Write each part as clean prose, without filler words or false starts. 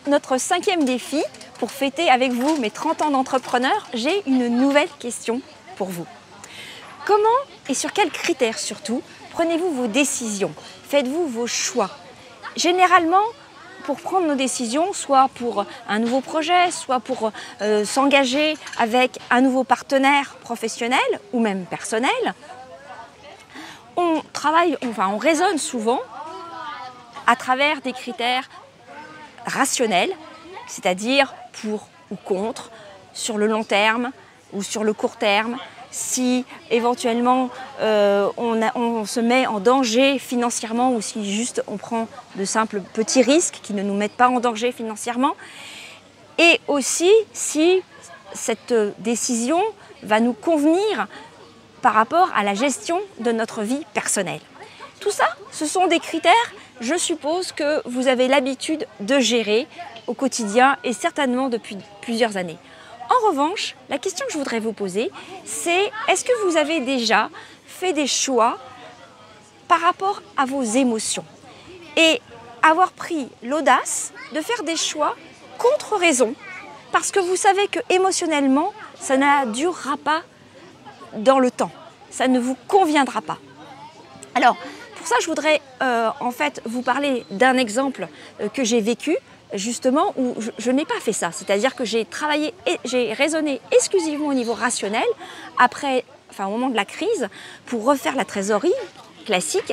notre 5e défi, pour fêter avec vous mes 30 ans d'entrepreneur, j'ai une nouvelle question pour vous. Comment et sur quels critères surtout prenez-vous vos décisions? Faites-vous vos choix? Généralement, pour prendre nos décisions, soit pour un nouveau projet, soit pour s'engager avec un nouveau partenaire professionnel ou même personnel, on raisonne souvent à travers des critères rationnels, c'est-à-dire pour ou contre, sur le long terme ou sur le court terme, si éventuellement on se met en danger financièrement ou si juste on prend de simples petits risques qui ne nous mettent pas en danger financièrement, et aussi si cette décision va nous convenir par rapport à la gestion de notre vie personnelle. Tout ça, ce sont des critères, je suppose, que vous avez l'habitude de gérer au quotidien et certainement depuis plusieurs années. En revanche, la question que je voudrais vous poser, c'est est-ce que vous avez déjà fait des choix par rapport à vos émotions et avoir pris l'audace de faire des choix contre raison parce que vous savez que émotionnellement, ça ne durera pas dans le temps, ça ne vous conviendra pas. Alors, pour ça, je voudrais en fait vous parler d'un exemple que j'ai vécu, justement, où je n'ai pas fait ça. C'est-à-dire que j'ai travaillé et j'ai raisonné exclusivement au niveau rationnel, au moment de la crise, pour refaire la trésorerie classique,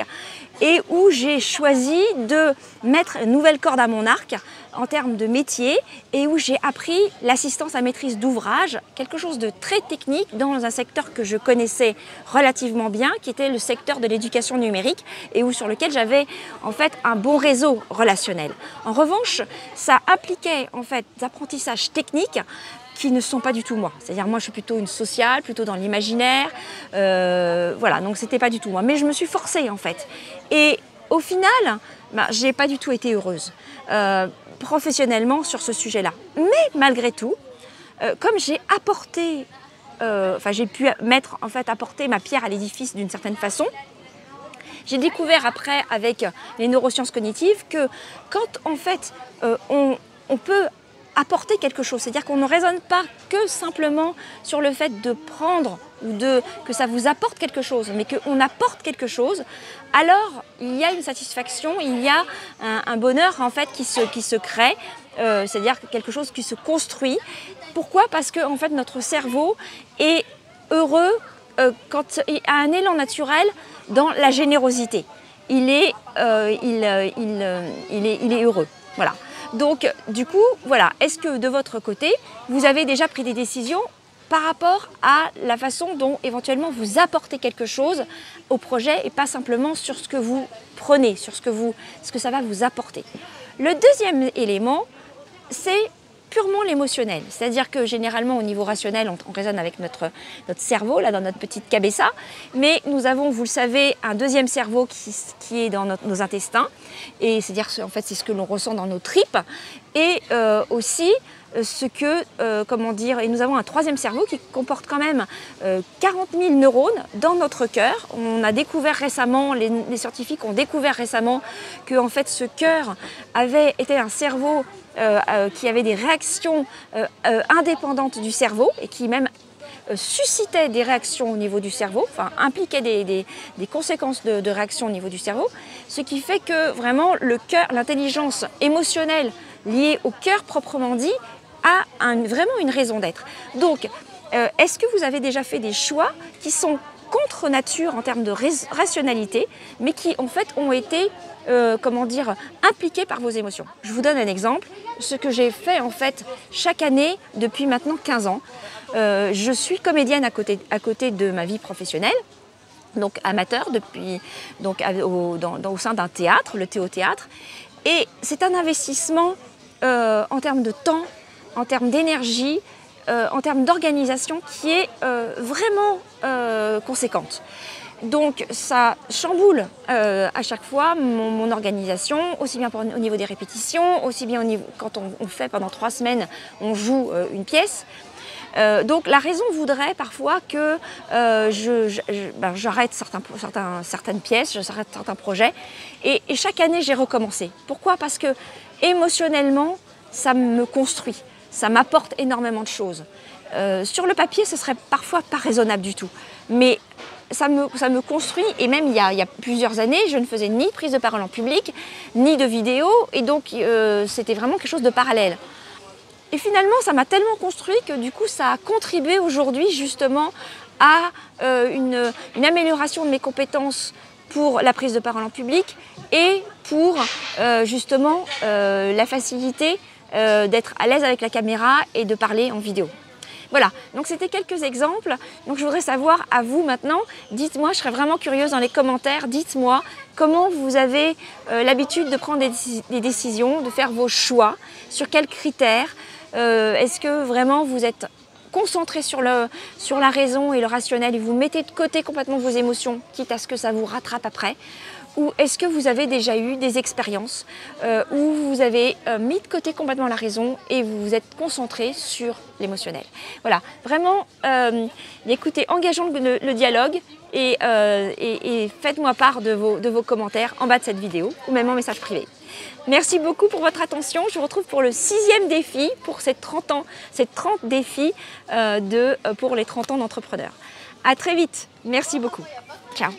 et où j'ai choisi de mettre une nouvelle corde à mon arc en termes de métier, et où j'ai appris l'assistance à maîtrise d'ouvrage, quelque chose de très technique dans un secteur que je connaissais relativement bien, qui était le secteur de l'éducation numérique, et sur lequel j'avais en fait un bon réseau relationnel. En revanche, ça impliquait en fait des apprentissages techniques qui ne sont pas du tout moi. C'est-à-dire moi je suis plutôt une sociale, plutôt dans l'imaginaire, voilà, donc c'était pas du tout moi. Mais je me suis forcée en fait. Et au final, j'ai pas du tout été heureuse professionnellement sur ce sujet-là. Mais malgré tout, comme j'ai apporté, j'ai pu apporter ma pierre à l'édifice d'une certaine façon, j'ai découvert après avec les neurosciences cognitives que quand en fait on peut apporter quelque chose, c'est-à-dire qu'on ne raisonne pas que simplement sur le fait de prendre ou que ça vous apporte quelque chose, mais qu'on apporte quelque chose, alors il y a une satisfaction, il y a un bonheur en fait qui se crée, c'est-à-dire quelque chose qui se construit. Pourquoi? Parce que en fait notre cerveau est heureux quand il a un élan naturel dans la générosité. Il est heureux. Voilà. Donc, du coup, voilà, est-ce que de votre côté, vous avez déjà pris des décisions par rapport à la façon dont éventuellement vous apportez quelque chose au projet et pas simplement sur ce que vous prenez, sur ce que ça va vous apporter. Le deuxième élément, c'est purement l'émotionnel. C'est-à-dire que généralement au niveau rationnel, on raisonne avec notre cerveau, là dans notre petite cabessa, mais nous avons, vous le savez, un deuxième cerveau qui est dans nos intestins, et c'est-à-dire en fait c'est ce que l'on ressent dans nos tripes, et aussi et nous avons un troisième cerveau qui comporte quand même 40 000 neurones dans notre cœur. On a découvert récemment, les scientifiques ont découvert récemment que en fait ce cœur avait été un cerveau qui avait des réactions indépendantes du cerveau et qui même suscitait des réactions au niveau du cerveau, enfin impliquait des conséquences de réactions au niveau du cerveau, ce qui fait que vraiment le cœur, l'intelligence émotionnelle liée au cœur proprement dit, a vraiment une raison d'être. Donc, est-ce que vous avez déjà fait des choix qui sont contre nature en termes de rationalité, mais qui en fait ont été impliqués par vos émotions? Je vous donne un exemple. Ce que j'ai fait en fait chaque année depuis maintenant 15 ans. Je suis comédienne à côté de ma vie professionnelle, donc amateur au sein d'un théâtre, le Théo-Théâtre. Et c'est un investissement en termes de temps, en termes d'énergie, en termes d'organisation qui est vraiment conséquente. Donc ça chamboule à chaque fois mon organisation, aussi bien au niveau des répétitions, aussi bien quand on fait pendant 3 semaines, on joue une pièce. Donc la raison voudrait parfois que j'arrête certaines pièces, j'arrête certains projets, et chaque année j'ai recommencé. Pourquoi? Parce que émotionnellement, ça me construit, ça m'apporte énormément de choses. Sur le papier, ce serait parfois pas raisonnable du tout, mais ça me construit, et même il y a plusieurs années, je ne faisais ni de prise de parole en public, ni de vidéo, et donc c'était vraiment quelque chose de parallèle. Et finalement, ça m'a tellement construit que du coup, ça a contribué aujourd'hui justement à une amélioration de mes compétences pour la prise de parole en public et pour justement la facilité d'être à l'aise avec la caméra et de parler en vidéo. Voilà, donc c'était quelques exemples. Donc je voudrais savoir à vous maintenant, dites-moi, je serais vraiment curieuse dans les commentaires, dites-moi comment vous avez l'habitude de prendre des décisions, de faire vos choix, sur quels critères. Est-ce que vraiment vous êtes concentré sur la raison et le rationnel et vous mettez de côté complètement vos émotions, quitte à ce que ça vous rattrape après? Ou est-ce que vous avez déjà eu des expériences où vous avez mis de côté complètement la raison et vous vous êtes concentré sur l'émotionnel? Voilà, vraiment, écoutez, engageons le dialogue et faites-moi part de vos commentaires en bas de cette vidéo ou même en message privé. Merci beaucoup pour votre attention. Je vous retrouve pour le 6e défi pour ces 30 défis pour les 30 ans d'entrepreneurs. À très vite. Merci beaucoup. Ciao.